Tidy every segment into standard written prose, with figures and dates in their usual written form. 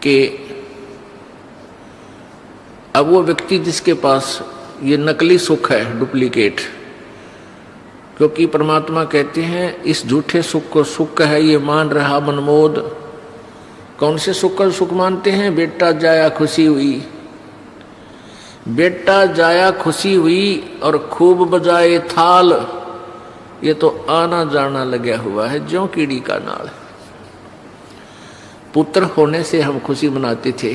कि अब वो व्यक्ति जिसके पास ये नकली सुख है, डुप्लीकेट, क्योंकि परमात्मा कहते हैं इस झूठे सुख को सुख है ये मान रहा मनमोद। कौन से सुख का सुख मानते हैं? बेटा जाया खुशी हुई, बेटा जाया खुशी हुई और खूब बजाए थाल, ये तो आना जाना लगा हुआ है ज्यों कीड़ी का नाल। पुत्र होने से हम खुशी मनाते थे,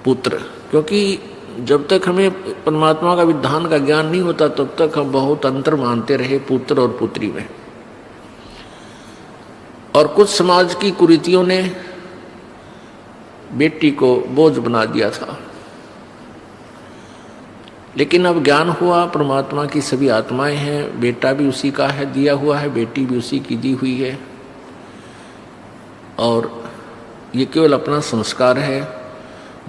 पुत्र, क्योंकि जब तक हमें परमात्मा का विधान का ज्ञान नहीं होता तब तक हम बहुत अंतर मानते रहे पुत्र और पुत्री में। और कुछ समाज की कुरीतियों ने बेटी को बोझ बना दिया था, लेकिन अब ज्ञान हुआ परमात्मा की सभी आत्माएं हैं, बेटा भी उसी का है दिया हुआ है, बेटी भी उसी की दी हुई है, और ये केवल अपना संस्कार है।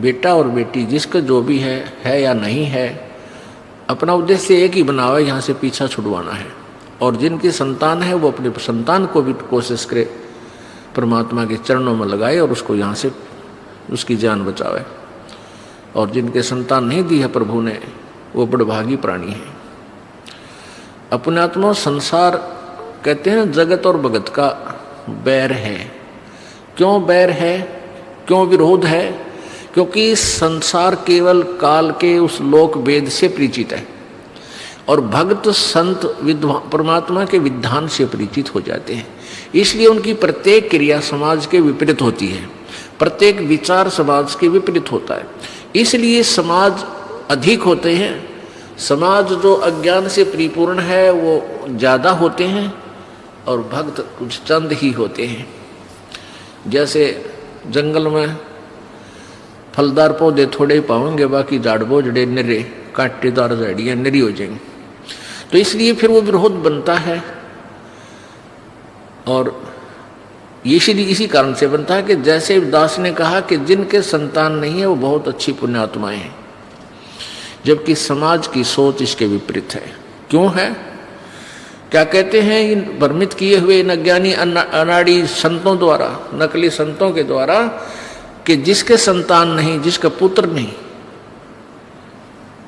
बेटा और बेटी जिसका जो भी है या नहीं है, अपना उद्देश्य एक ही बना हुआ है, यहाँ से पीछा छुड़वाना है। और जिनकी संतान है वो अपने संतान को भी कोशिश करे परमात्मा के चरणों में लगाए और उसको यहाँ से उसकी जान बचावे। और जिनके संतान नहीं दी है प्रभु ने, वो बड़भागी प्राणी है। अपने आत्मा संसार कहते हैं जगत और भगत का बैर है। क्यों बैर है, क्यों विरोध है? क्योंकि संसार केवल काल के उस लोक वेद से परिचित है और भक्त संत परमात्मा के विधान से परिचित हो जाते हैं। इसलिए उनकी प्रत्येक क्रिया समाज के विपरीत होती है, प्रत्येक विचार समाज के विपरीत होता है। इसलिए समाज अधिक होते हैं, समाज जो अज्ञान से परिपूर्ण है वो ज़्यादा होते हैं और भक्त कुछ चंद ही होते हैं। जैसे जंगल में फलदार पौधे थोड़े ही पाओगे, बाकी झाड़ बोझड़े निरे कांटेदार झाड़ियाँ निरी हो जाएंगी। तो इसलिए फिर वो विरोध बनता है, और इसी कारण से बनता है कि जैसे दास ने कहा कि जिनके संतान नहीं है वो बहुत अच्छी पुण्यात्माएं हैं, जबकि समाज की सोच इसके विपरीत है। क्यों है? क्या कहते हैं इन भ्रमित किए हुए इन अज्ञानी अनाड़ी संतों द्वारा, नकली संतों के द्वारा, कि जिसके संतान नहीं, जिसका पुत्र नहीं,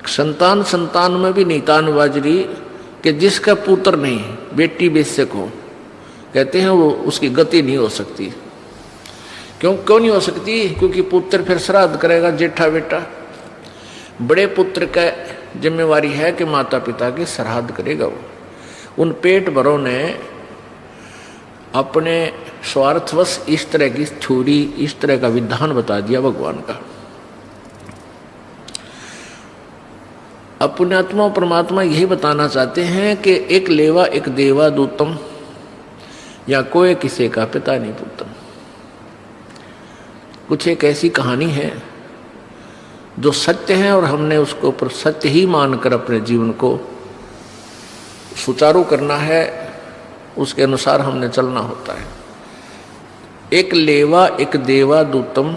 संतान में भी नितान बाजरी, कि जिसका पुत्र नहीं, बेटी बेशक हो, कहते हैं वो उसकी गति नहीं हो सकती। क्यों नहीं हो सकती? क्योंकि पुत्र फिर श्राद्ध करेगा, जेठा बेटा। बड़े पुत्र का जिम्मेवारी है कि माता पिता के श्राद्ध करेगा वो। उन पेट भरों ने अपने स्वार्थवश इस तरह की थ्योरी, इस तरह का विधान बता दिया भगवान का। अपने आत्मा परमात्मा यही बताना चाहते हैं कि एक लेवा एक देवा दूतम, या कोई किसी का पिता नहीं पुत्रम। कुछ एक ऐसी कहानी है जो सत्य है और हमने उसको ऊपर सत्य ही मानकर अपने जीवन को सुचारू करना है, उसके अनुसार हमने चलना होता है। एक लेवा एक देवा दूतम,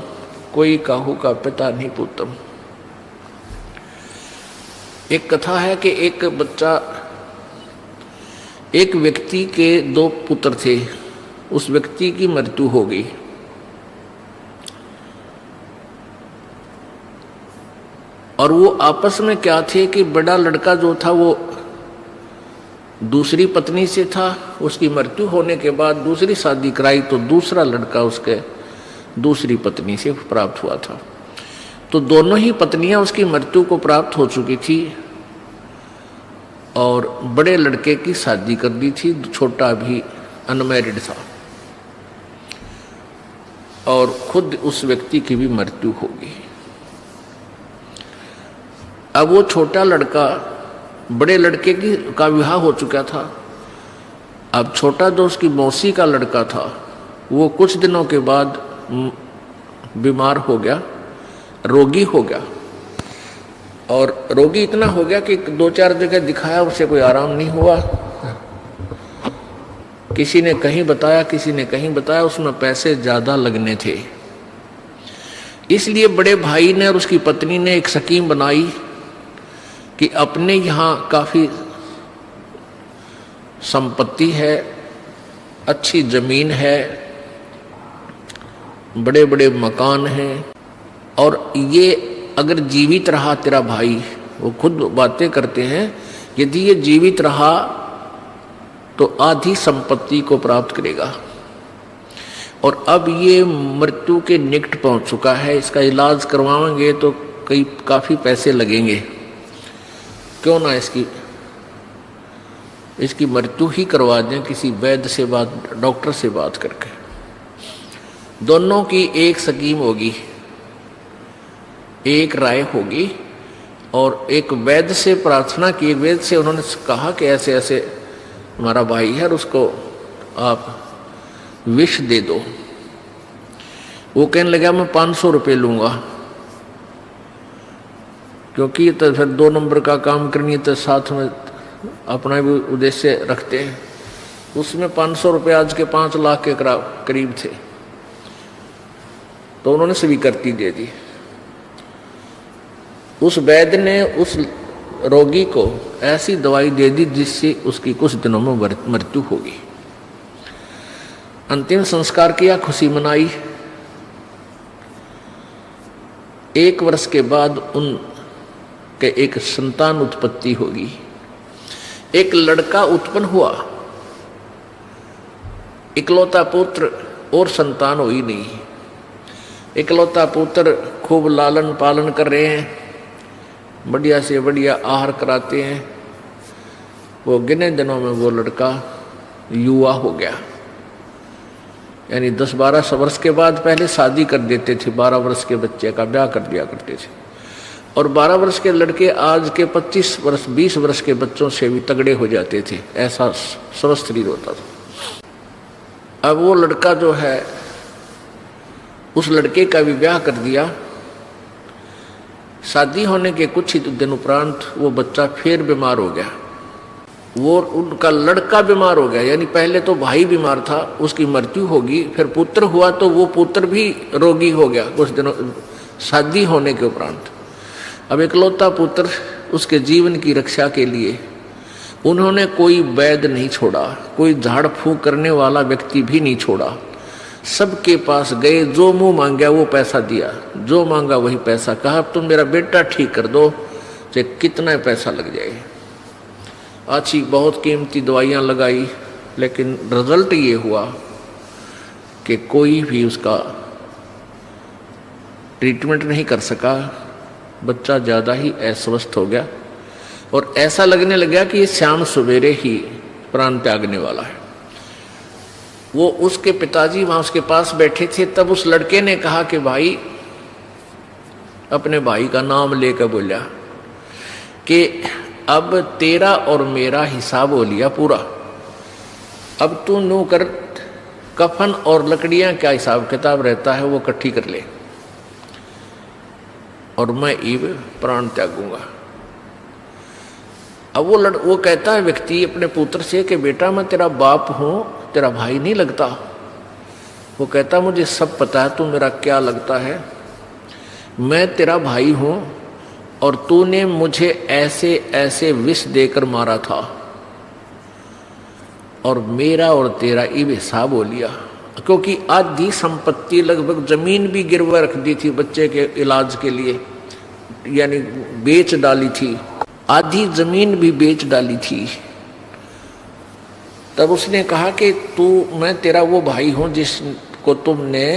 कोई काहू का पिता नहीं पुत्रम। एक कथा है कि एक व्यक्ति के 2 पुत्र थे, उस व्यक्ति की मृत्यु हो गई। और वो आपस में क्या थे कि बड़ा लड़का जो था वो दूसरी पत्नी से था, उसकी मृत्यु होने के बाद दूसरी शादी कराई तो दूसरा लड़का उसके दूसरी पत्नी से प्राप्त हुआ था। तो दोनों ही पत्नियां उसकी मृत्यु को प्राप्त हो चुकी थी और बड़े लड़के की शादी कर दी थी, छोटा भी अनमैरिड था, और खुद उस व्यक्ति की भी मृत्यु हो गई। अब वो छोटा लड़का बड़े लड़के का विवाह हो चुका था। अब छोटा जो उसकी मौसी का लड़का था वो कुछ दिनों के बाद बीमार हो गया, रोगी हो गया। और रोगी इतना हो गया कि 2-4 जगह दिखाया, उसे कोई आराम नहीं हुआ। किसी ने कहीं बताया, किसी ने कहीं बताया, उसमें पैसे ज़्यादा लगने थे। इसलिए बड़े भाई ने और उसकी पत्नी ने एक स्कीम बनाई कि अपने यहाँ काफ़ी संपत्ति है, अच्छी जमीन है, बड़े बड़े मकान हैं, और ये अगर जीवित रहा तेरा भाई, वो खुद बातें करते हैं, यदि ये जीवित रहा तो आधी संपत्ति को प्राप्त करेगा, और अब ये मृत्यु के निकट पहुंच चुका है, इसका इलाज करवाएंगे तो काफी पैसे लगेंगे, क्यों ना इसकी मृत्यु ही करवा दें किसी वैद्य से डॉक्टर से बात करके। दोनों की एक स्कीम होगी, एक राय होगी, और एक वैद्य से प्रार्थना की। वैद्य से उन्होंने कहा कि ऐसे ऐसे हमारा भाई है और उसको आप विष दे दो। वो कहने लगा मैं 500 रुपये लूँगा, क्योंकि तो फिर 2 नंबर का काम करनी तो साथ में अपना भी उद्देश्य रखते हैं। उसमें 500 रुपये आज के 5 लाख के करीब थे, तो उन्होंने स्वीकृति दे दी। उस वैद्य ने उस रोगी को ऐसी दवाई दे दी जिससे उसकी कुछ दिनों में मृत्यु होगी। अंतिम संस्कार किया, खुशी मनाई। 1 वर्ष के बाद उनके एक संतान उत्पत्ति होगी, एक लड़का उत्पन्न हुआ, इकलौता पुत्र, और संतान हुई नहीं। इकलौता पुत्र खूब लालन पालन कर रहे हैं, बढ़िया से बढ़िया आहार कराते हैं। वो गिने दिनों में वो लड़का युवा हो गया, यानी 10-12 वर्ष के बाद पहले शादी कर देते थे, 12 वर्ष के बच्चे का ब्याह कर दिया करते थे, और 12 वर्ष के लड़के आज के 25 वर्ष 20 वर्ष के बच्चों से भी तगड़े हो जाते थे, ऐसा स्वस्थ शरीर होता था। अब वो लड़का जो है, उस लड़के का भी ब्याह कर दिया। शादी होने के कुछ ही दिन उपरांत वो बच्चा फिर बीमार हो गया, वो उनका लड़का बीमार हो गया, यानी पहले तो भाई बीमार था, उसकी मृत्यु होगी, फिर पुत्र हुआ तो वो पुत्र भी रोगी हो गया कुछ दिनों शादी होने के उपरांत। अब इकलौता पुत्र, उसके जीवन की रक्षा के लिए उन्होंने कोई वैद्य नहीं छोड़ा, कोई झाड़ फूंक करने वाला व्यक्ति भी नहीं छोड़ा। सबके पास गए, जो मुंह मांगा वो पैसा दिया, जो मांगा वही पैसा। कहा तुम मेरा बेटा ठीक कर दो, चाहे कितना पैसा लग जाए। अच्छी बहुत कीमती दवाइयाँ लगाई, लेकिन रिजल्ट ये हुआ कि कोई भी उसका ट्रीटमेंट नहीं कर सका। बच्चा ज़्यादा ही अस्वस्थ हो गया, और ऐसा लगने लगा कि ये शाम सवेरे ही प्राण त्यागने वाला है। वो उसके पिताजी वहाँ उसके पास बैठे थे, तब उस लड़के ने कहा कि भाई, अपने भाई का नाम लेकर बोला कि अब तेरा और मेरा हिसाब हो लिया पूरा, अब तू नो कर, कफन और लकड़ियाँ क्या हिसाब किताब रहता है वो इकट्ठी कर ले, और मैं ईब प्राण त्यागूंगा। अब वो कहता है व्यक्ति अपने पुत्र से कि बेटा मैं तेरा बाप हूं, तेरा भाई नहीं लगता। वो कहता मुझे सब पता है तू मेरा क्या लगता है, मैं तेरा भाई हूं और तूने मुझे ऐसे ऐसे विष देकर मारा था, और मेरा और तेरा ये हिसाब हो लिया, क्योंकि आधी संपत्ति लगभग जमीन भी गिरवा रख दी थी बच्चे के इलाज के लिए, यानी बेच डाली थी, आधी जमीन भी बेच डाली थी। तब उसने कहा कि मैं तेरा वो भाई हूं जिसको तुमने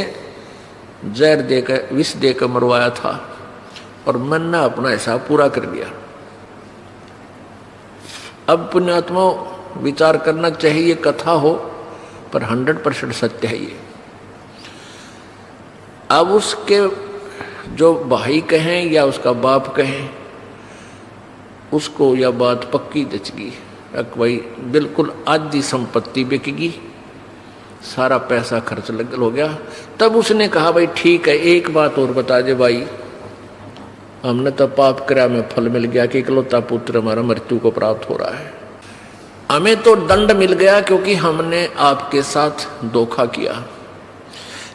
जहर देकर विष देकर मरवाया था, और मैंने अपना हिसाब पूरा कर दिया। अब पुण्यात्मा विचार करना चाहिए, कथा हो पर 100% सत्य है ये। अब उसके जो भाई कहें या उसका बाप कहें, उसको यह बात पक्की जचगी, भाई बिल्कुल आधी संपत्ति बिकेगी, सारा पैसा खर्च हो गया। तब उसने कहा भाई ठीक है, एक बात और बता दे भाई, हमने तो पाप करा में फल मिल गया कि इकलौता पुत्र हमारा मृत्यु को प्राप्त हो रहा है, हमें तो दंड मिल गया क्योंकि हमने आपके साथ धोखा किया।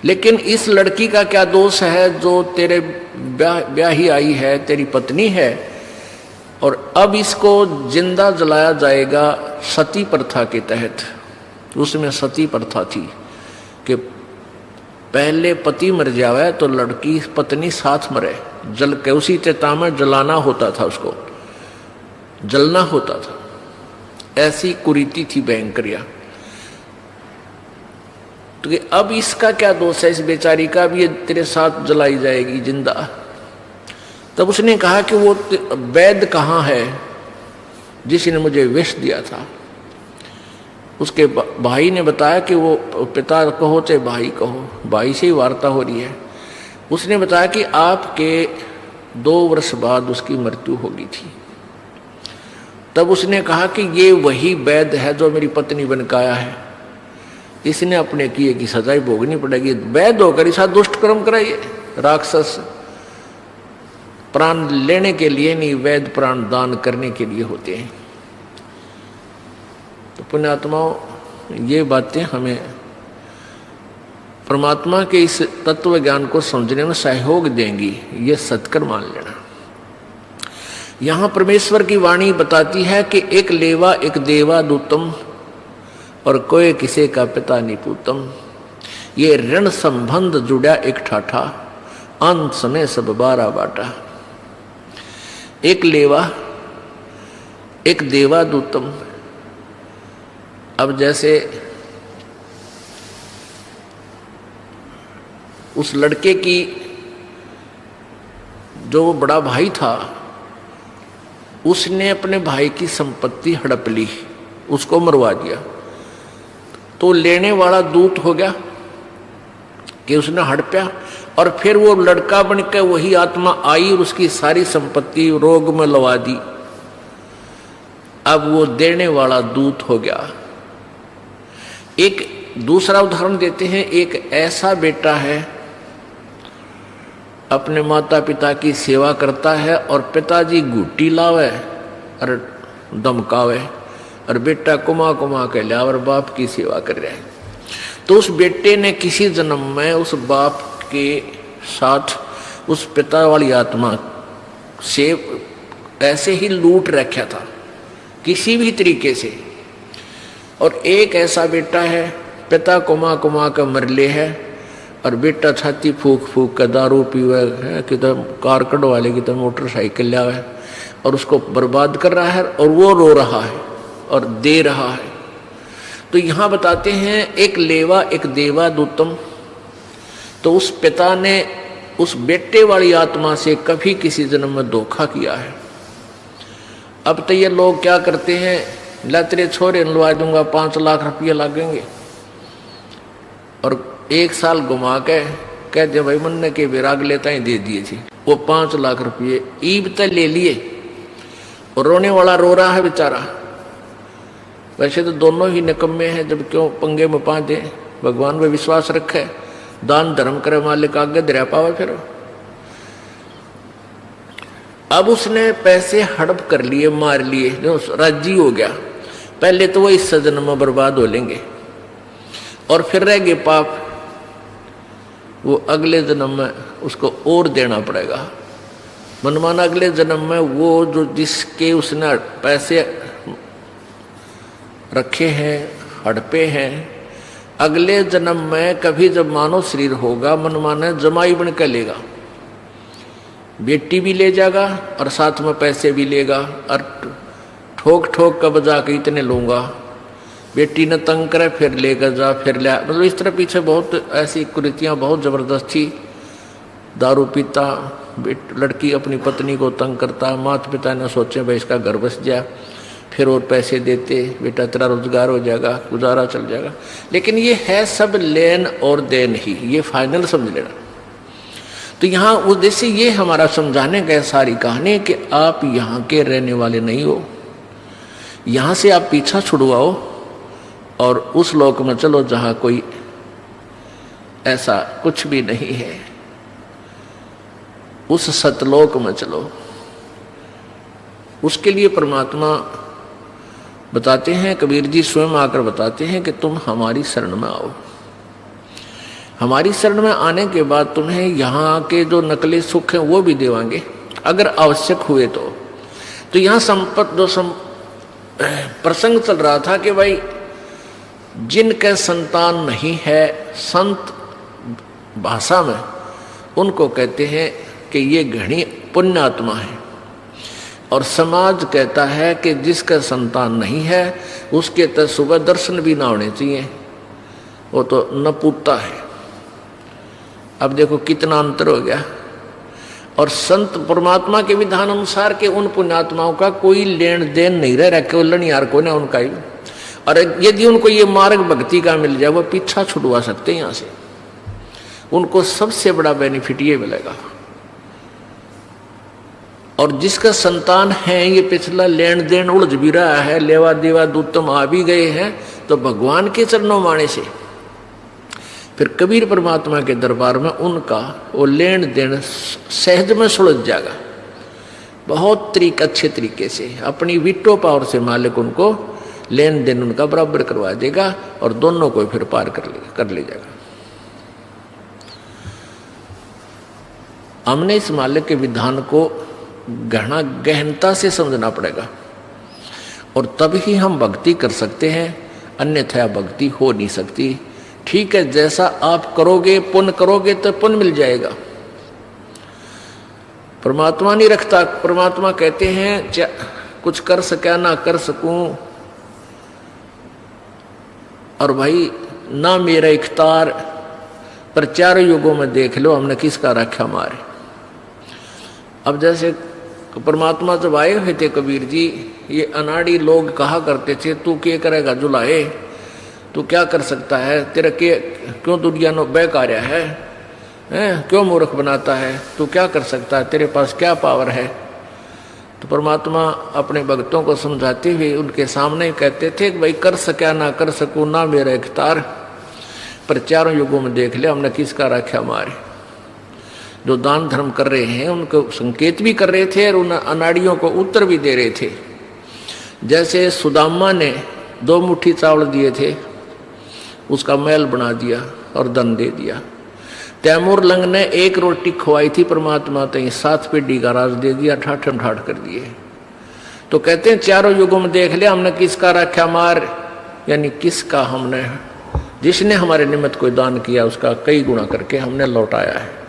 लेकिन इस लड़की का क्या दोष है जो तेरे ब्याही आई है, तेरी पत्नी है, और अब इसको जिंदा जलाया जाएगा सती प्रथा के तहत। उसमें सती प्रथा थी कि पहले पति मर जावे तो लड़की पत्नी साथ मरे, जल के उसी चिता में जलाना होता था, उसको जलना होता था। ऐसी कुरीति थी भयंकरिया। तो अब इसका क्या दोष है इस बेचारी का, भी ये तेरे साथ जलाई जाएगी जिंदा। तब उसने कहा कि वो वैद्य कहाँ है जिसने मुझे विष दिया था। उसके भाई ने बताया कि वो पिता कहो चाहे भाई कहो, भाई से ही वार्ता हो रही है। उसने बताया कि आपके 2 वर्ष बाद उसकी मृत्यु हो गई थी। तब उसने कहा कि ये वही वैद्य है जो मेरी पत्नी बन के आया है, इसने अपने किए की सजा भोगनी पड़ेगी। वैद्य होकर ऐसा दुष्ट कर्म कराइए। राक्षस प्राण लेने के लिए नहीं, वैद्य प्राण दान करने के लिए होते हैं। तो पुण्यात्माओं, ये बातें हमें परमात्मा के इस तत्व ज्ञान को समझने में सहयोग देंगी, ये सत्कर मान लेना। यहां परमेश्वर की वाणी बताती है कि एक लेवा एक देवा दूतम और कोई किसी का पिता निपूतम। ये ऋण संबंध जुड़ा एक ठाठा, अंत समय सब 12 बाटा। एक लेवा एक देवा दूतम। अब जैसे उस लड़के की जो बड़ा भाई था, उसने अपने भाई की संपत्ति हड़प ली, उसको मरवा दिया। तो लेने वाला दूत हो गया कि उसने हड़पया, और फिर वो लड़का बनकर वही आत्मा आई और उसकी सारी संपत्ति रोग में लवा दी। अब वो देने वाला दूत हो गया। एक दूसरा उदाहरण देते हैं। एक ऐसा बेटा है, अपने माता पिता की सेवा करता है और पिताजी घुट्टी लावे और धमकावे और बेटा कुमा कुमा के लिया और बाप की सेवा कर रहा है। तो उस बेटे ने किसी जन्म में उस बाप के साथ उस पिता वाली आत्मा से ऐसे ही लूट रखा था किसी भी तरीके से। और एक ऐसा बेटा है, पिता कुमा कुमा का मरले है और बेटा छाती फूक फूक का दारू पीवे है, किधर कार कढ़वा ले, किधर मोटरसाइकिल लावे और उसको बर्बाद कर रहा है, और वो रो रहा है और दे रहा है। तो यहाँ बताते हैं एक लेवा एक देवा दूतम। तो उस पिता ने उस बेटे वाली आत्मा से कभी किसी जन्म में धोखा किया है। अब तो ये लोग क्या करते हैं, ला तेरे छोरे लुआ दूंगा, 5 लाख रुपये लगेंगे, और 1 साल घुमा के कह दे भाई मन के विराग लेता ही दे दिए थी। वो 5 लाख रुपये ईब तक ले लिए और रोने वाला रो रहा है बेचारा। वैसे तो दोनों ही निकम्मे हैं, जब क्यों पंगे में पा दे। भगवान में विश्वास रखे, दान धर्म करे, मालिक आगे दरिया पावे। फिर अब उसने पैसे हड़प कर लिए, मार लिए, जो राजी हो गया। पहले तो वो इस जन्म में बर्बाद हो लेंगे और फिर रह गए पाप, वो अगले जन्म में उसको और देना पड़ेगा। मनमाना अगले जन्म में वो जो जिसके उसने पैसे रखे हैं, हड़पे हैं, अगले जन्म में कभी जब मानव शरीर होगा, मनमाना जमाई बन कर लेगा। बेटी भी ले जाएगा और साथ में पैसे भी लेगा और ठोक ठोक कर बजा के इतने लूंगा। बेटी ने तंग करे फिर लेकर जा, फिर ले, मतलब इस तरह पीछे बहुत ऐसी कुरीतियाँ बहुत जबरदस्त थी। दारू पीता, लड़की अपनी पत्नी को तंग करता, माता पिता ने सोचे भाई इसका घर बस जाए, फिर और पैसे देते, बेटा तेरा रोजगार हो जाएगा, गुजारा चल जाएगा। लेकिन ये है सब लेन और देन ही, ये फाइनल समझ लेना। तो यहाँ उद्देश्य ये हमारा समझाने का सारी कहानी कि आप यहाँ के रहने वाले नहीं हो, यहाँ से आप पीछा छुड़वाओ और उस लोक में चलो जहाँ कोई ऐसा कुछ भी नहीं है, उस सतलोक में चलो। उसके लिए परमात्मा बताते हैं, कबीर जी स्वयं आकर बताते हैं कि तुम हमारी शरण में आओ। हमारी शरण में आने के बाद तुम्हें यहाँ के जो नकली सुख हैं वो भी देवांगे अगर आवश्यक हुए तो यहाँ प्रसंग चल रहा था कि भाई जिनके संतान नहीं है, संत भाषा में उनको कहते हैं कि ये घनी पुण्यात्मा है। और समाज कहता है कि जिसका संतान नहीं है उसके तो सुबह दर्शन भी ना होने चाहिए, वो तो नपुत्ता है। अब देखो कितना अंतर हो गया। और संत परमात्मा के विधान अनुसार के उन पुण्यात्माओं का कोई लेन देन नहीं रह केवल यार को ना उनका ही। और यदि उनको ये मार्ग भक्ति का मिल जाए वो पीछा छुड़वा सकते हैं यहाँ से, उनको सबसे बड़ा बेनिफिट ये मिलेगा। और जिसका संतान है ये पिछला लेन देन उलझ भी रहा है, लेवा देवा दूतम आ भी गए हैं, तो भगवान के चरणों माने से फिर कबीर परमात्मा के दरबार में उनका वो लेन देन सहज में सुलझ जाएगा। बहुत अच्छे तरीके से अपनी विटो पावर से मालिक उनको लेन देन उनका बराबर करवा देगा और दोनों को फिर पार कर ले जाएगा। हमने इस मालिक के विधान को गहनता से समझना पड़ेगा और तब ही हम भक्ति कर सकते हैं, अन्यथा भक्ति हो नहीं सकती। ठीक है, जैसा आप करोगे पुण्य करोगे तो पुण्य मिल जाएगा। परमात्मा नहीं रखता, परमात्मा कहते हैं कुछ कर सका ना कर सकूं, और भाई ना मेरा इख्तार, पर चारों युगों में देख लो हमने किसका रखा मारे। अब जैसे परमात्मा जब आए हुए थे कबीर जी, ये अनाड़ी लोग कहा करते थे तू क्या करेगा जुलाए, तू क्या कर सकता है, तेरा क्यों दुनिया नो बेकार्या है, क्यों मूर्ख बनाता है, तू क्या कर सकता है, तेरे पास क्या पावर है। तो परमात्मा अपने भक्तों को समझाते हुए उनके सामने कहते थे कि भाई कर सका ना कर सकूं ना मेरा इख्तार, पर चारों युगों में देख ले हमने किसका रखा मारे। जो दान धर्म कर रहे हैं उनको संकेत भी कर रहे थे और उन अनाड़ियों को उत्तर भी दे रहे थे। जैसे सुदामा ने 2 मुट्ठी चावल दिए थे, उसका महल बना दिया और धन दे दिया। तैमूर लंग ने 1 रोटी खवाई थी परमात्मा तो 7 पेटी का राज दे दिया, ठाठम ठाठ कर दिए। तो कहते हैं चारों युगों में देख लिया हमने किसका रखा मार, यानी किसका हमने, जिसने हमारे निमित्त कोई दान किया उसका कई गुना करके हमने लौटाया है।